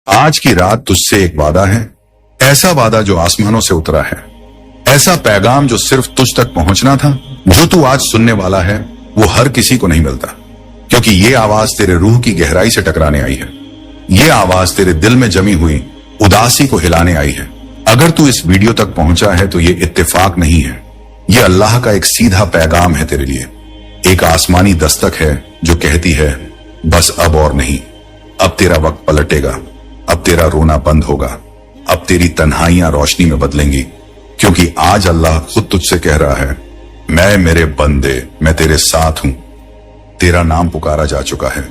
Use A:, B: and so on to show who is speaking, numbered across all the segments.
A: आज की रात तुझसे एक वादा है, ऐसा वादा जो आसमानों से उतरा है, ऐसा पैगाम जो सिर्फ तुझ तक पहुंचना था। जो तू आज सुनने वाला है वो हर किसी को नहीं मिलता, क्योंकि ये आवाज तेरे रूह की गहराई से टकराने आई है। ये आवाज तेरे दिल में जमी हुई उदासी को हिलाने आई है। अगर तू इस वीडियो तक पहुंचा है तो ये इत्तेफाक नहीं है, ये अल्लाह का एक सीधा पैगाम है तेरे लिए। एक आसमानी दस्तक है जो कहती है, बस अब और नहीं, अब तेरा वक्त पलटेगा, अब तेरा रोना बंद होगा, अब तेरी तन्हाइयां रोशनी में बदलेंगी, क्योंकि आज अल्लाह खुद तुझसे कह रहा है, मैं मेरे बंदे, मैं तेरे साथ हूं। तेरा नाम पुकारा जा चुका है,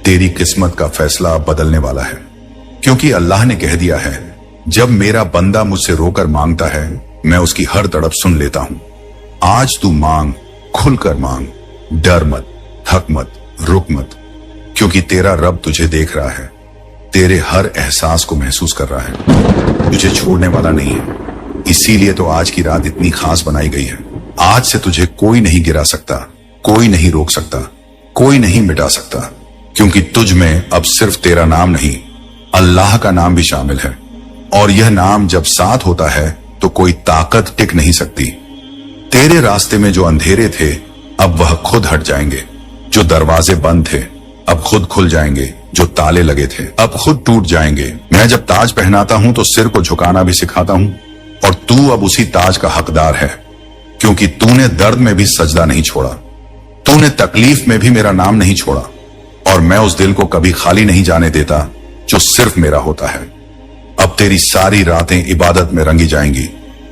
A: तेरी किस्मत का फैसला अब बदलने वाला है, क्योंकि अल्लाह ने कह दिया है, जब मेरा बंदा मुझसे रोकर मांगता है मैं उसकी हर तड़प सुन लेता हूं। आज तू मांग, खुलकर मांग, डर मत, थक मत, रुक मत, क्योंकि तेरा रब तुझे देख रहा है, तेरे हर एहसास को महसूस कर रहा है, तुझे छोड़ने वाला नहीं है। इसीलिए तो आज की रात इतनी खास बनाई गई है। आज से तुझे कोई नहीं गिरा सकता, कोई नहीं रोक सकता, कोई नहीं मिटा सकता, क्योंकि तुझ में अब सिर्फ तेरा नाम नहीं, अल्लाह का नाम भी शामिल है। और यह नाम जब साथ होता है तो कोई ताकत टिक नहीं सकती। तेरे रास्ते में जो अंधेरे थे अब वह खुद हट जाएंगे, जो दरवाजे बंद थे अब खुद खुल जाएंगे, जो ताले लगे थे अब खुद टूट जाएंगे। मैं जब ताज पहनाता हूं तो सिर को झुकाना भी सिखाता हूं, और तू अब उसी ताज का हकदार है, क्योंकि तूने दर्द में भी सजदा नहीं छोड़ा, तूने तकलीफ में भी मेरा नाम नहीं छोड़ा, और मैं उस दिल को कभी खाली नहीं जाने देता जो सिर्फ मेरा होता है। अब तेरी सारी रातें इबादत में रंगी जाएंगी,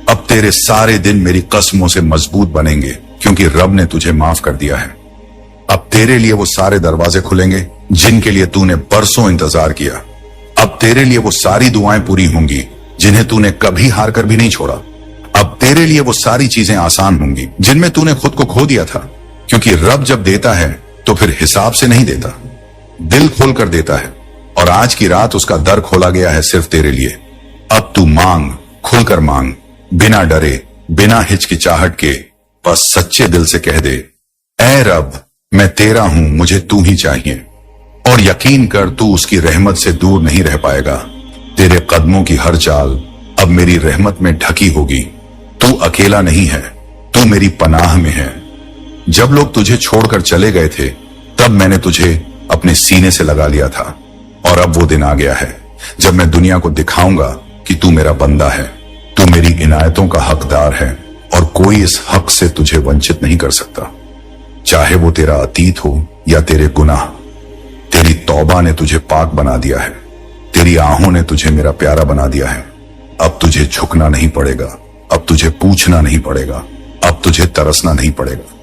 A: अब तेरे सारे दिन मेरी कस्मों से मजबूत बनेंगे, क्योंकि रब ने तुझे माफ कर दिया है। अब तेरे लिए वो सारे दरवाजे खुलेंगे जिनके लिए तूने बरसों इंतजार किया। अब तेरे लिए वो सारी दुआएं पूरी होंगी जिन्हें तूने कभी हार कर भी नहीं छोड़ा। अब तेरे लिए वो सारी चीजें आसान होंगी जिनमें तूने खुद को खो दिया था, क्योंकि रब जब देता है तो फिर हिसाब से नहीं देता, दिल खोल कर देता है। और आज की रात उसका दर खोला गया है सिर्फ तेरे लिए। अब तू मांग, खुलकर मांग, बिना डरे, बिना हिचकिचाहट के, बस सच्चे दिल से कह दे, ऐ रब मैं तेरा हूं, मुझे तू ही चाहिए। और यकीन कर तू उसकी रहमत से दूर नहीं रह पाएगा। तेरे कदमों की हर चाल अब मेरी रहमत में ढकी होगी। तू अकेला नहीं है, तू मेरी पनाह में है। जब लोग तुझे छोड़कर चले गए थे तब मैंने तुझे अपने सीने से लगा लिया था, और अब वो दिन आ गया है जब मैं दुनिया को दिखाऊंगा कि तू मेरा बंदा है, तू मेरी इनायतों का हकदार है, और कोई इस हक से तुझे वंचित नहीं कर सकता। चाहे वो तेरा अतीत हो या तेरे गुनाह, तेरी तौबा ने तुझे पाक बना दिया है, तेरी आहों ने तुझे मेरा प्यारा बना दिया है। अब तुझे झुकना नहीं पड़ेगा, अब तुझे पूछना नहीं पड़ेगा, अब तुझे तरसना नहीं पड़ेगा,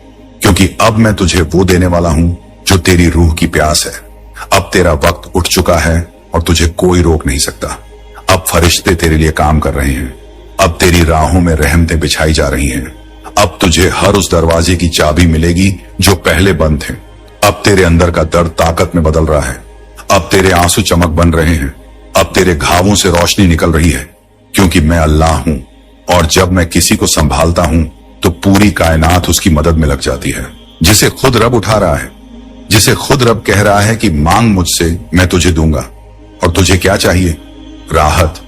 A: क्योंकि अब मैं तुझे वो देने वाला हूं जो तेरी रूह की प्यास है। अब तेरा वक्त उठ चुका है और तुझे कोई रोक नहीं सकता। अब फरिश्ते तेरे लिए काम कर रहे हैं, अब तेरी राहों में रहमतें बिछाई जा रही हैं। अब तुझे हर उस दरवाजे की चाबी मिलेगी जो पहले बंद थे। अब तेरे अंदर का दर्द ताकत में बदल रहा है, अब तेरे आंसू चमक बन रहे हैं, अब तेरे घावों से रोशनी निकल रही है, क्योंकि मैं अल्लाह हूं, और जब मैं किसी को संभालता हूं तो पूरी कायनात उसकी मदद में लग जाती है। जिसे खुद रब उठा रहा है, जिसे खुद रब कह रहा है कि मांग मुझसे, मैं तुझे दूंगा। और तुझे क्या चाहिए? राहत,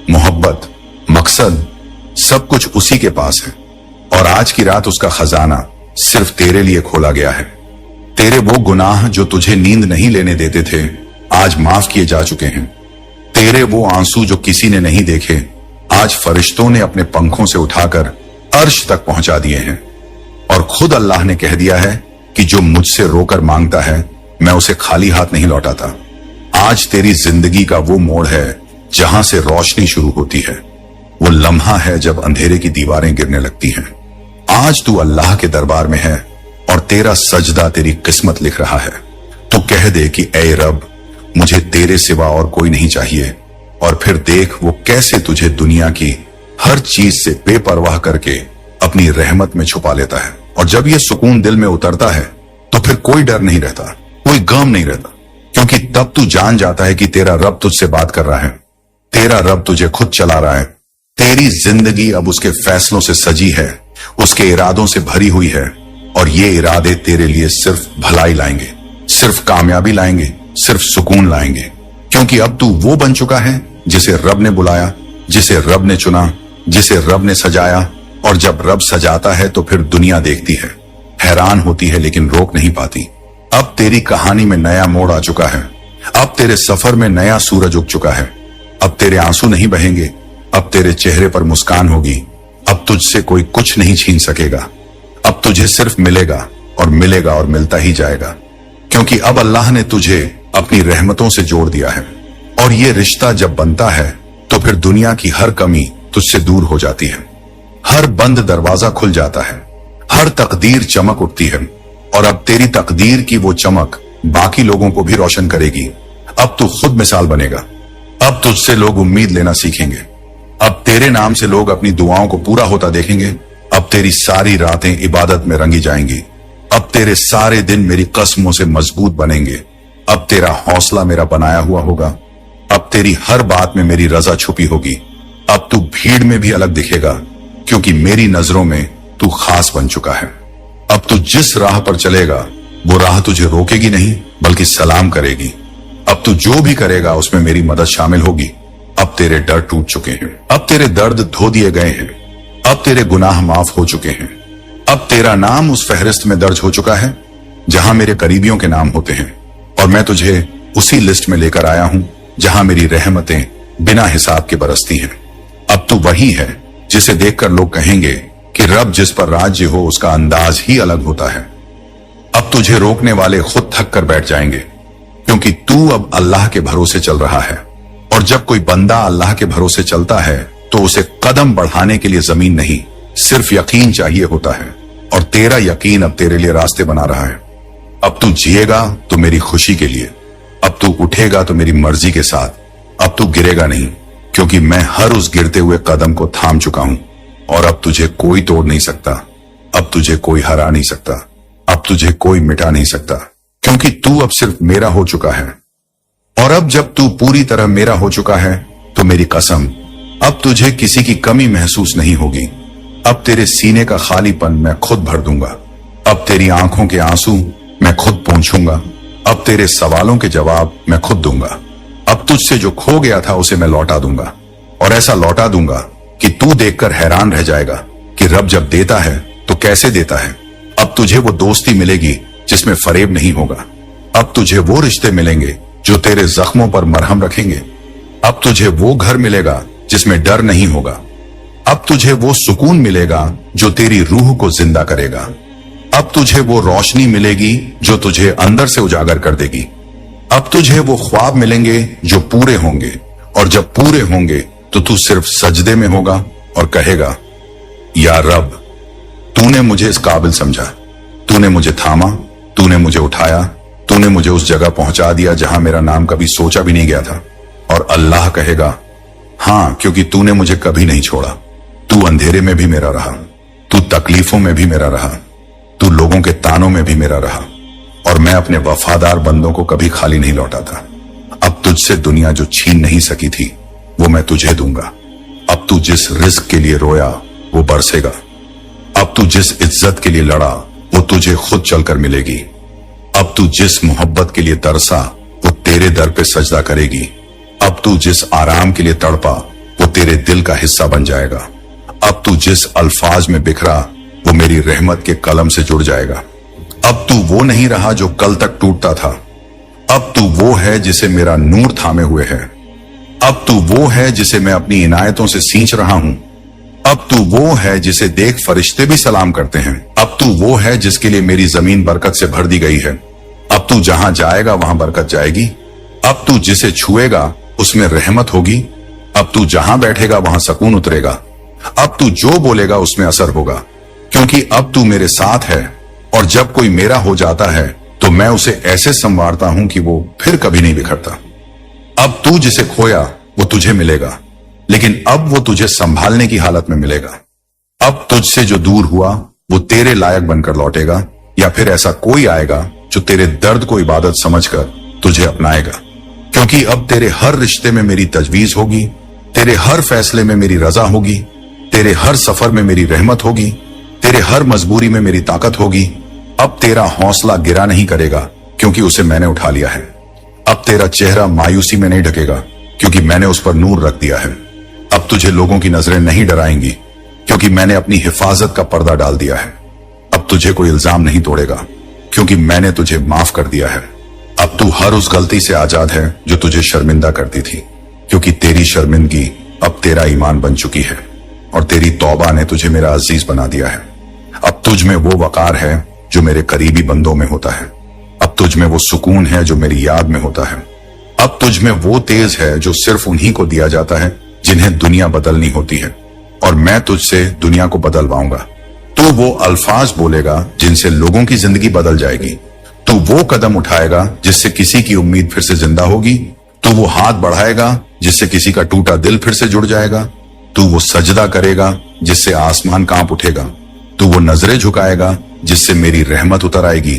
A: मोहब्बत, मकसद, सब कुछ उसी के पास है। और आज की रात उसका खजाना सिर्फ तेरे लिए खोला गया है। तेरे वो गुनाह जो तुझे नींद नहीं लेने देते थे आज माफ किए जा चुके हैं। तेरे वो आंसू जो किसी ने नहीं देखे आज फरिश्तों ने अपने पंखों से उठाकर अर्श तक पहुंचा दिए हैं। और खुद अल्लाह ने कह दिया है कि जो मुझसे रोकर मांगता है मैं उसे खाली हाथ नहीं लौटाता। आज तेरी जिंदगी का वो मोड़ है जहां से रोशनी शुरू होती है, वो लम्हा है जब अंधेरे की दीवारें गिरने लगती हैं। आज तू अल्लाह के दरबार में है और तेरा सजदा तेरी किस्मत लिख रहा है। तू कह दे कि ऐ रब मुझे तेरे सिवा और कोई नहीं चाहिए, और फिर देख वो कैसे तुझे दुनिया की हर चीज से बेपरवाह करके अपनी रहमत में छुपा लेता है। और जब ये सुकून दिल में उतरता है तो फिर कोई डर नहीं रहता, कोई गम नहीं रहता, क्योंकि तब तू जान जाता है कि तेरा रब तुझसे बात कर रहा है, तेरा रब तुझे खुद चला रहा है। तेरी जिंदगी अब उसके फैसलों से सजी है, उसके इरादों से भरी हुई है, और ये इरादे तेरे लिए सिर्फ भलाई लाएंगे, सिर्फ कामयाबी लाएंगे, सिर्फ सुकून लाएंगे। क्योंकि अब तू वो बन चुका है जिसे रब ने बुलाया, जिसे रब ने चुना, जिसे रब ने सजाया। और जब रब सजाता है तो फिर दुनिया देखती है, हैरान होती है, लेकिन रोक नहीं पाती। अब तेरी कहानी में नया मोड़ आ चुका है। अब तेरे सफर में नया सूरज उग चुका है। अब तेरे आंसू नहीं बहेंगे, अब तेरे चेहरे पर मुस्कान होगी। अब तुझसे कोई कुछ नहीं छीन सकेगा। अब तुझे सिर्फ मिलेगा और मिलेगा और मिलता ही जाएगा, क्योंकि अब अल्लाह ने तुझे अपनी रहमतों से जोड़ दिया है। और ये रिश्ता जब बनता है तो फिर दुनिया की हर कमी तुझसे दूर हो जाती है। हर बंद दरवाजा खुल जाता है, हर तकदीर चमक उठती है। और अब तेरी तकदीर की वो चमक बाकी लोगों को भी रोशन करेगी। अब तू खुद मिसाल बनेगा। अब तुझसे लोग उम्मीद लेना सीखेंगे। अब तेरे नाम से लोग अपनी दुआओं को पूरा होता देखेंगे। अब तेरी सारी रातें इबादत में रंगी जाएंगी। अब तेरे सारे दिन मेरी कस्मों से मजबूत बनेंगे। अब तेरा हौसला मेरा बनाया हुआ होगा। अब तेरी हर बात में मेरी रजा छुपी होगी। अब तू भीड़ में भी अलग दिखेगा, क्योंकि मेरी नजरों में तू खास बन चुका है। अब तू जिस राह पर चलेगा वो राह तुझे रोकेगी नहीं, बल्कि सलाम करेगी। अब तू जो भी करेगा उसमें मेरी मदद शामिल होगी। अब तेरे डर टूट चुके हैं, अब तेरे दर्द धो दिए गए हैं, अब तेरे गुनाह माफ हो चुके हैं। अब तेरा नाम उस फहरिस्त में दर्ज हो चुका है जहां मेरे करीबियों के नाम होते हैं। और मैं तुझे उसी लिस्ट में लेकर आया हूं जहां मेरी रहमतें बिना हिसाब के बरसती हैं। अब तू वही है जिसे देखकर लोग कहेंगे कि रब जिस पर राज्य हो उसका अंदाज ही अलग होता है। अब तुझे रोकने वाले खुद थक कर बैठ जाएंगे, क्योंकि तू अब अल्लाह के भरोसे चल रहा है। और जब कोई बंदा अल्लाह के भरोसे चलता है तो उसे कदम बढ़ाने के लिए जमीन नहीं, सिर्फ यकीन चाहिए होता है। और तेरा यकीन अब तेरे लिए रास्ते बना रहा है। अब तू जिएगा तो मेरी खुशी के लिए, अब तू उठेगा तो मेरी मर्जी के साथ। अब तू गिरेगा नहीं, क्योंकि मैं हर उस गिरते हुए कदम को थाम चुका हूं। और अब तुझे कोई तोड़ नहीं सकता, अब तुझे कोई हरा नहीं सकता, अब तुझे कोई मिटा नहीं सकता, क्योंकि तू अब सिर्फ मेरा हो चुका है। और अब जब तू पूरी तरह मेरा हो चुका है तो मेरी कसम, अब तुझे किसी की कमी महसूस नहीं होगी। अब तेरे सीने का खालीपन मैं खुद भर दूंगा। अब तेरी आंखों के आंसू मैं खुद पोंछूंगा। अब तेरे सवालों के जवाब मैं खुद दूंगा। अब तुझसे जो खो गया था उसे मैं लौटा दूंगा। और ऐसा लौटा दूंगा कि तू देखकर हैरान रह जाएगा कि रब जब देता है तो कैसे देता है। अब तुझे वो दोस्ती मिलेगी जिसमें फरेब नहीं होगा। अब तुझे वो रिश्ते मिलेंगे जो तेरे जख्मों पर मरहम रखेंगे। अब तुझे वो घर मिलेगा जिसमें डर नहीं होगा। अब तुझे वो सुकून मिलेगा जो तेरी रूह को जिंदा करेगा। अब तुझे वो रोशनी मिलेगी जो तुझे अंदर से उजागर कर देगी। अब तुझे वो ख्वाब मिलेंगे जो पूरे होंगे। और जब पूरे होंगे तो तू सिर्फ सजदे में होगा और कहेगा, या रब, तूने मुझे इस काबिल समझा, तूने मुझे थामा, तूने मुझे उठाया, तूने मुझे उस जगह पहुंचा दिया जहां मेरा नाम कभी सोचा भी नहीं गया था। और अल्लाह कहेगा, हां, क्योंकि तूने मुझे कभी नहीं छोड़ा। तू अंधेरे में भी मेरा रहा, तू तकलीफों में भी मेरा रहा, तू लोगों के तानों में भी मेरा रहा। और मैं अपने वफादार बंदों को कभी खाली नहीं लौटाता। अब तुझसे दुनिया जो छीन नहीं सकी थी वो मैं तुझे दूंगा। अब तू जिस रिस्क के लिए रोया वो बरसेगा। अब तू जिस इज्जत के लिए लड़ा वो तुझे खुद चलकर मिलेगी। अब तू जिस मोहब्बत के लिए तरसा वो तेरे दर पे सजदा करेगी। अब तू जिस आराम के लिए तड़पा वो तेरे दिल का हिस्सा बन जाएगा। अब तू जिस अल्फाज में बिखरा वो मेरी रहमत के कलम से जुड़ जाएगा। अब तू वो नहीं रहा जो कल तक टूटता था। अब तू वो है जिसे मेरा नूर थामे हुए है। अब तू वो है जिसे मैं अपनी इनायतों से सींच रहा हूं। अब तू वो है जिसे देख फरिश्ते भी सलाम करते हैं। अब तू वो है जिसके लिए मेरी जमीन बरकत से भर दी गई है। अब तू जहां जाएगा वहां बरकत जाएगी। अब तू जिसे छुएगा उसमें रहमत होगी। अब तू जहां बैठेगा वहां सुकून उतरेगा। अब तू जो बोलेगा उसमें असर होगा, क्योंकि अब तू मेरे साथ है। और जब कोई मेरा हो जाता है तो मैं उसे ऐसे संवारता हूं कि वो फिर कभी नहीं बिखरता। अब तू जिसे खोया वो तुझे मिलेगा, लेकिन अब वो तुझे संभालने की हालत में मिलेगा। अब तुझसे जो दूर हुआ वो तेरे लायक बनकर लौटेगा, या फिर ऐसा कोई आएगा जो तेरे दर्द को इबादत समझकर तुझे अपनाएगा। क्योंकि अब तेरे हर रिश्ते में मेरी तजवीज होगी, तेरे हर फैसले में मेरी रजा होगी, तेरे हर सफर में मेरी रहमत होगी, तेरे हर मजबूरी में मेरी ताकत होगी। अब तेरा हौसला गिरा नहीं करेगा, क्योंकि उसे मैंने उठा लिया है। अब तेरा चेहरा मायूसी में नहीं ढकेगा क्योंकि मैंने उस पर नूर रख दिया है। अब तुझे लोगों की नजरें नहीं डराएंगी क्योंकि मैंने अपनी हिफाजत का पर्दा डाल दिया है। अब तुझे कोई इल्जाम नहीं तोड़ेगा क्योंकि मैंने तुझे माफ कर दिया है। अब तू हर उस गलती से आजाद है जो तुझे शर्मिंदा करती थी, क्योंकि तेरी शर्मिंदगी अब तेरा ईमान बन चुकी है और तेरी तौबा ने तुझे मेरा अजीज बना दिया है। अब तुझ में वो वकार है जो मेरे करीबी बंदों में होता है। अब तुझ में वो सुकून है जो मेरी याद में होता है। अब तुझ में वो तेज है जो सिर्फ उन्हीं को दिया जाता है जिन्हें दुनिया बदलनी होती है, और मैं तुझसे दुनिया को बदलवाऊंगा। तू वो अल्फाज बोलेगा जिनसे लोगों की जिंदगी बदल जाएगी। तू वो कदम उठाएगा जिससे किसी की उम्मीद फिर से जिंदा होगी। तू वो हाथ बढ़ाएगा जिससे किसी का टूटा दिल फिर से जुड़ जाएगा। तू वो सजदा करेगा जिससे आसमान कांप उठेगा। तू वो नजरें झुकाएगा जिससे मेरी रहमत उतर आएगी।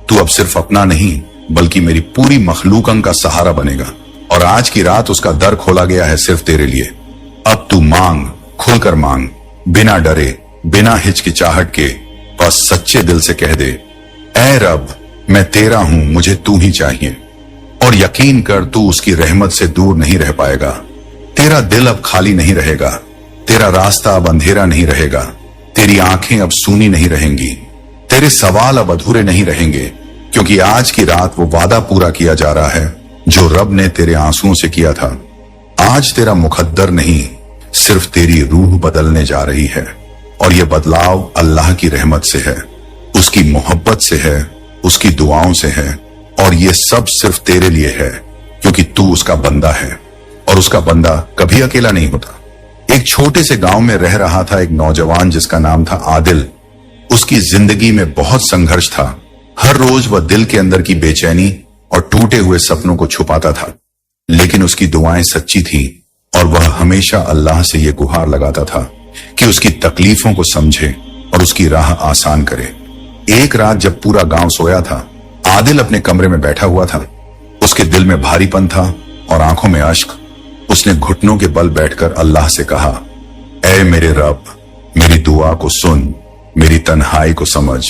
A: तू अब सिर्फ अपना नहीं बल्कि मेरी पूरी मखलूकन का सहारा बनेगा, और आज की रात उसका दर खोला गया है सिर्फ तेरे लिए। अब तू मांग, खुलकर मांग, बिना डरे, बिना हिचकिचाहट के, बस सच्चे दिल से कह दे, ऐ रब मैं तेरा हूं, मुझे तू ही चाहिए। और यकीन कर तू उसकी रहमत से दूर नहीं रह पाएगा। तेरा दिल अब खाली नहीं रहेगा, तेरा रास्ता अब अंधेरा नहीं रहेगा, तेरी आंखें अब सूनी नहीं रहेंगी, तेरे सवाल अब अधूरे नहीं रहेंगे, क्योंकि आज की रात वो वादा पूरा किया जा रहा है जो रब ने तेरे आंसुओं से किया था। आज तेरा मुकद्दर नहीं, सिर्फ तेरी रूह बदलने जा रही है, और ये बदलाव अल्लाह की रहमत से है, उसकी मोहब्बत से है, उसकी दुआओं से है, और ये सब सिर्फ तेरे लिए है क्योंकि तू उसका बंदा है, और उसका बंदा कभी अकेला नहीं होता। एक छोटे से गांव में रह रहा था एक नौजवान जिसका नाम था आदिल। उसकी जिंदगी में बहुत संघर्ष था। हर रोज वह दिल के अंदर की बेचैनी और टूटे हुए सपनों को छुपाता था, लेकिन उसकी दुआएं सच्ची थीं और वह हमेशा अल्लाह से ये गुहार लगाता था कि उसकी तकलीफों को समझे और उसकी राह आसान करे। एक रात जब पूरा गांव सोया था, आदिल अपने कमरे में बैठा हुआ था। उसके दिल में भारीपन था और आंखों में अश्क। उसने घुटनों के बल बैठकर अल्लाह से कहा, ऐ मेरे रब, मेरी दुआ को सुन, मेरी तन्हाई को समझ,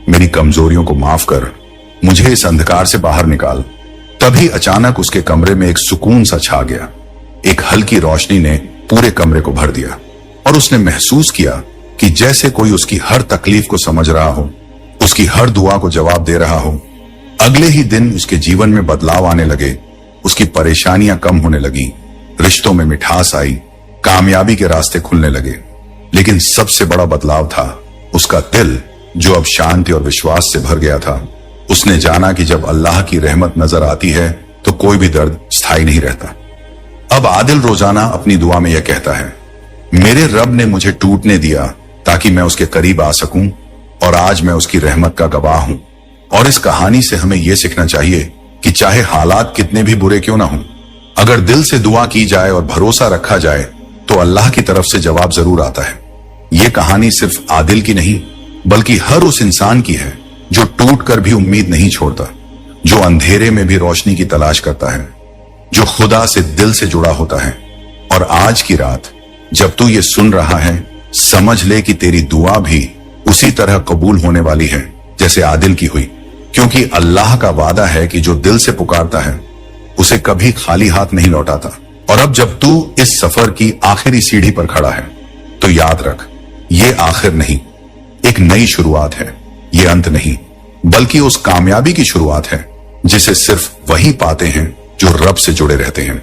A: मेरी कमजोरियों को माफ कर, मुझे इस अंधकार से बाहर निकाल। तभी अचानक उसके कमरे में एक सुकून सा छा गया। एक हल्की रोशनी ने पूरे कमरे को भर दिया और उसने महसूस किया कि जैसे कोई उसकी हर तकलीफ को समझ रहा हो, उसकी हर दुआ को जवाब दे रहा हो। अगले ही दिन उसके जीवन में बदलाव आने लगे। उसकी परेशानियां कम होने लगी, रिश्तों में मिठास आई, कामयाबी के रास्ते खुलने लगे। लेकिन सबसे बड़ा बदलाव था उसका दिल, जो अब शांति और विश्वास से भर गया था। उसने जाना कि जब अल्लाह की रहमत नजर आती है तो कोई भी दर्द स्थायी नहीं रहता। अब आदिल रोजाना अपनी दुआ में यह कहता है, मेरे रब ने मुझे टूटने दिया ताकि मैं उसके करीब आ सकूं, और आज मैं उसकी रहमत का गवाह हूं। और इस कहानी से हमें यह सीखना चाहिए कि चाहे हालात कितने भी बुरे क्यों ना हों, अगर दिल से दुआ की जाए और भरोसा रखा जाए तो अल्लाह की तरफ से जवाब जरूर आता है। ये कहानी सिर्फ आदिल की नहीं बल्कि हर उस इंसान की है जो टूट कर भी उम्मीद नहीं छोड़ता, जो अंधेरे में भी रोशनी की तलाश करता है, जो खुदा से दिल से जुड़ा होता है। और आज की रात जब तू ये सुन रहा है, समझ ले कि तेरी दुआ भी उसी तरह कबूल होने वाली है जैसे आदिल की हुई, क्योंकि अल्लाह का वादा है कि जो दिल से पुकारता है उसे कभी खाली हाथ नहीं लौटाता। और अब जब तू इस सफर की आखिरी सीढ़ी पर खड़ा है तो याद रख, ये आखिर नहीं, एक नई शुरुआत है। ये अंत नहीं बल्कि उस कामयाबी की शुरुआत है जिसे सिर्फ वही पाते हैं जो रब से जुड़े रहते हैं।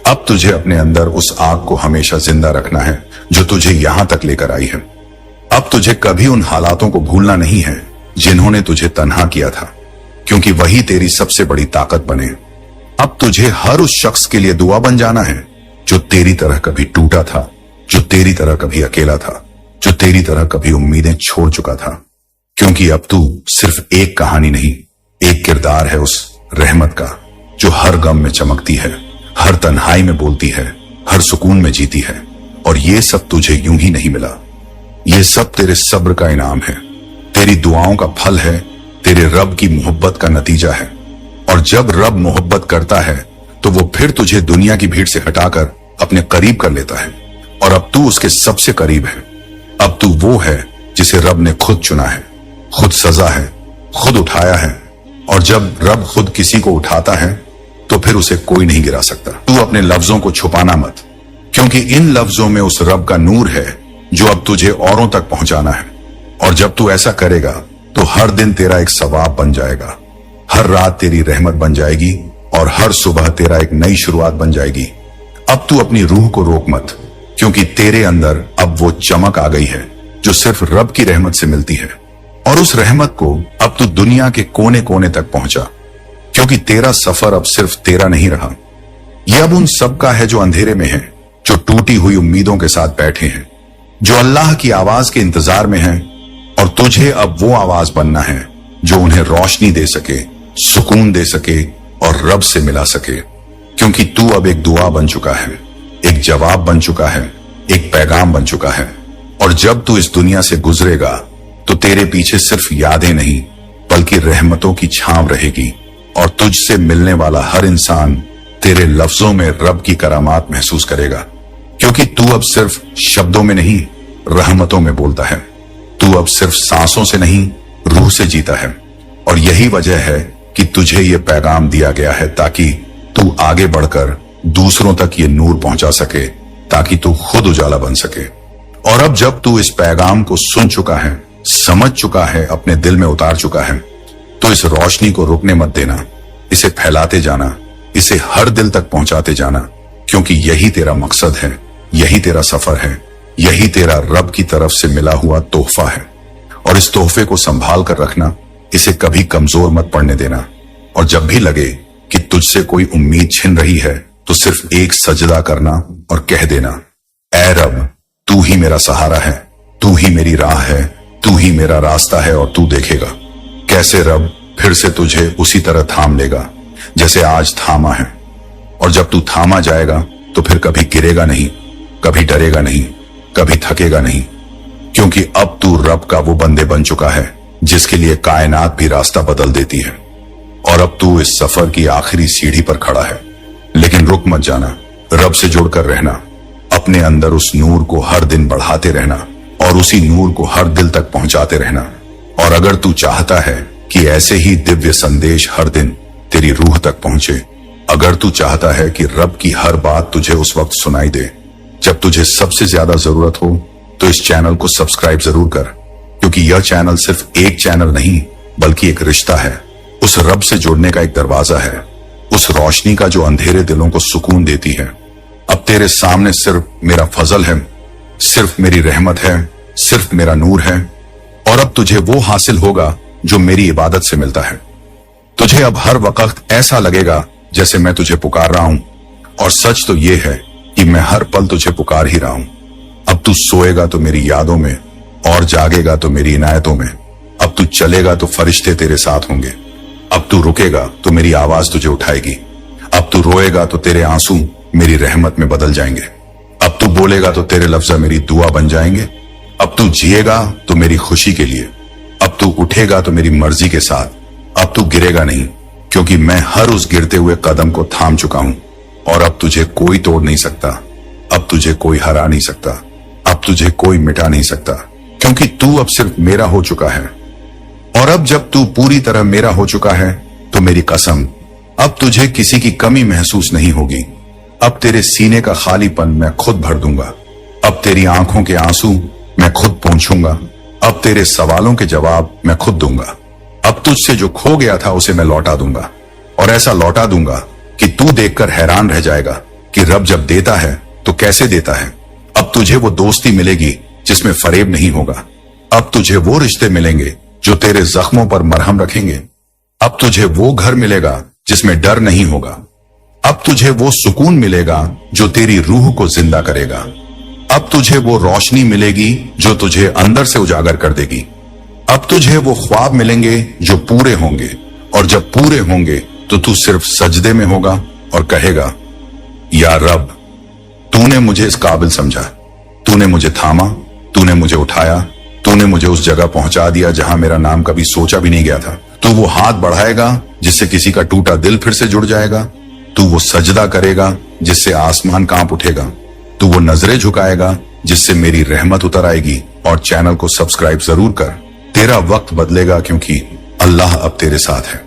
A: अब तुझे अपने अंदर उस आग को हमेशा जिंदा रखना है जो तुझे यहां तक लेकर आई है। अब तुझे कभी उन हालातों को भूलना नहीं है जिन्होंने तुझे तन्हा किया था, क्योंकि वही तेरी सबसे बड़ी ताकत बने। अब तुझे हर उस शख्स के लिए दुआ बन जाना है जो तेरी तरह कभी टूटा था, जो तेरी तरह कभी अकेला था, जो तेरी तरह कभी उम्मीदें छोड़ चुका था। क्योंकि अब तू सिर्फ एक कहानी नहीं, एक किरदार है उस रहमत का जो हर गम में चमकती है, हर तन्हाई में बोलती है, हर सुकून में जीती है। और ये सब तुझे यूं ही नहीं मिला, ये सब तेरे सब्र का इनाम है, तेरी दुआओं का फल है, तेरे रब की मोहब्बत का नतीजा है। और जब रब मोहब्बत करता है तो वो फिर तुझे दुनिया की भीड़ से हटाकर अपने करीब कर लेता है, और अब तू उसके सबसे करीब है। अब तू वो है जिसे रब ने खुद चुना है, खुद सजा है, खुद उठाया है। और जब रब खुद किसी को उठाता है तो फिर उसे कोई नहीं गिरा सकता। तू अपने लफ्जों को छुपाना मत, क्योंकि इन लफ्जों में उस रब का नूर है जो अब तुझे औरों तक पहुंचाना है। और जब तू ऐसा करेगा तो हर दिन तेरा एक सवाब बन जाएगा, हर रात तेरी रहमत बन जाएगी और हर सुबह तेरा एक नई शुरुआत बन जाएगी। अब तू अपनी रूह को रोक मत, क्योंकि तेरे अंदर अब वो चमक आ गई है जो सिर्फ रब की रहमत से मिलती है। और उस रहमत को अब तू दुनिया के कोने कोने तक पहुंचा, क्योंकि तेरा सफर अब सिर्फ तेरा नहीं रहा। यह अब उन सब का है जो अंधेरे में है, जो टूटी हुई उम्मीदों के साथ बैठे हैं, जो अल्लाह की आवाज के इंतजार में हैं। और तुझे अब वो आवाज बनना है जो उन्हें रोशनी दे सके, सुकून दे सके और रब से मिला सके, क्योंकि तू अब एक दुआ बन चुका है, एक जवाब बन चुका है, एक पैगाम बन चुका है। और जब तू इस दुनिया से गुजरेगा तो तेरे पीछे सिर्फ यादें नहीं बल्कि रहमतों की छांव रहेगी, और तुझसे मिलने वाला हर इंसान तेरे लफ्जों में रब की करामात महसूस करेगा, क्योंकि तू अब सिर्फ शब्दों में नहीं रहमतों में बोलता है। तू अब सिर्फ सांसों से नहीं रूह से जीता है। और यही वजह है कि तुझे ये पैगाम दिया गया है ताकि तू आगे बढ़कर दूसरों तक ये नूर पहुंचा सके, ताकि तू खुद उजाला बन सके। और अब जब तू इस पैगाम को सुन चुका है, समझ चुका है, अपने दिल में उतार चुका है, तो इस रोशनी को रुकने मत देना, इसे फैलाते जाना, इसे हर दिल तक पहुंचाते जाना, क्योंकि यही तेरा मकसद है, यही तेरा सफर है, यही तेरा रब की तरफ से मिला हुआ तोहफा है। और इस तोहफे को संभाल कर रखना, इसे कभी कमजोर मत पड़ने देना। और जब भी लगे कि तुझसे कोई उम्मीद छिन रही है तो सिर्फ एक सजदा करना और कह देना, ऐ रब, तू ही मेरा सहारा है, तू ही मेरी राह है, तू ही मेरा रास्ता है। और तू देखेगा कैसे रब फिर से तुझे उसी तरह थाम लेगा जैसे आज थामा है। और जब तू थामा जाएगा तो फिर कभी गिरेगा नहीं, कभी डरेगा नहीं, कभी थकेगा नहीं, क्योंकि अब तू रब का वो बंदे बन चुका है जिसके लिए कायनात भी रास्ता बदल देती है। और अब तू इस सफर की आखिरी सीढ़ी पर खड़ा है, लेकिन रुक मत जाना, रब से जुड़कर रहना, अपने अंदर उस नूर को हर दिन बढ़ाते रहना और उसी नूर को हर दिल तक पहुंचाते रहना। और अगर तू चाहता है कि ऐसे ही दिव्य संदेश हर दिन तेरी रूह तक पहुंचे, अगर तू चाहता है कि रब की हर बात तुझे उस वक्त सुनाई दे जब तुझे सबसे ज्यादा जरूरत हो, तो इस चैनल को सब्सक्राइब जरूर कर, क्योंकि यह चैनल सिर्फ एक चैनल नहीं बल्कि एक रिश्ता है, उस रब से जुड़ने का एक दरवाजा है, उस रोशनी का जो अंधेरे दिलों को सुकून देती है। अब तेरे सामने सिर्फ मेरा फजल है, सिर्फ मेरी रहमत है, सिर्फ मेरा नूर है। और अब तुझे वो हासिल होगा जो मेरी इबादत से मिलता है। तुझे अब हर वक्त ऐसा लगेगा जैसे मैं तुझे पुकार रहा हूं, और सच तो ये है कि मैं हर पल तुझे पुकार ही रहा हूं। अब तू सोएगा तो मेरी यादों में, और जागेगा तो मेरी इनायतों में। अब तू चलेगा तो फरिश्ते तेरे साथ होंगे, अब तू रुकेगा तो मेरी आवाज तुझे उठाएगी, अब तू रोएगा तो तेरे आंसू मेरी रहमत में बदल जाएंगे, अब तू बोलेगा तो तेरे लफ्ज मेरी दुआ बन जाएंगे, अब तू जिएगा तो मेरी खुशी के लिए, अब तू उठेगा तो मेरी मर्जी के साथ, अब तू गिरेगा नहीं, क्योंकि मैं हर उस गिरते हुए कदम को थाम चुका हूं। और अब तुझे कोई तोड़ नहीं सकता, अब तुझे कोई हरा नहीं सकता, अब तुझे कोई मिटा नहीं सकता, क्योंकि तू अब सिर्फ मेरा हो चुका है। और अब जब तू पूरी तरह मेरा हो चुका है तो मेरी कसम, अब तुझे किसी की कमी महसूस नहीं होगी। अब तेरे सीने का खालीपन मैं खुद भर दूंगा, अब तेरी आंखों के आंसू मैं खुद पोंछूंगा, अब तेरे सवालों के जवाब मैं खुद दूंगा। अब तुझसे जो खो गया था उसे मैं लौटा दूंगा, और ऐसा लौटा दूंगा कि तू देखकर हैरान रह जाएगा कि रब जब देता है तो कैसे देता है। अब तुझे वो दोस्ती मिलेगी जिसमें फरेब नहीं होगा, अब तुझे वो रिश्ते मिलेंगे जो तेरे जख्मों पर मरहम रखेंगे, अब तुझे वो घर मिलेगा जिसमें डर नहीं होगा, अब तुझे वो सुकून मिलेगा जो तेरी रूह को जिंदा करेगा, अब तुझे वो रोशनी मिलेगी जो तुझे अंदर से उजागर कर देगी, अब तुझे वो ख्वाब मिलेंगे जो पूरे होंगे, और जब पूरे होंगे तो तू सिर्फ सजदे में होगा और कहेगा, या रब, तूने मुझे इस काबिल समझा, तूने मुझे थामा, तूने मुझे उठाया, तूने मुझे उस जगह पहुंचा दिया जहां मेरा नाम कभी सोचा भी नहीं गया था। तू वो हाथ बढ़ाएगा जिससे किसी का टूटा दिल फिर से जुड़ जाएगा, तू वो सजदा करेगा जिससे आसमान कांप उठेगा, तू वो नजरें झुकाएगा जिससे मेरी रहमत उतर आएगी। और चैनल को सब्सक्राइब जरूर कर, तेरा वक्त बदलेगा क्योंकि अल्लाह अब तेरे साथ है।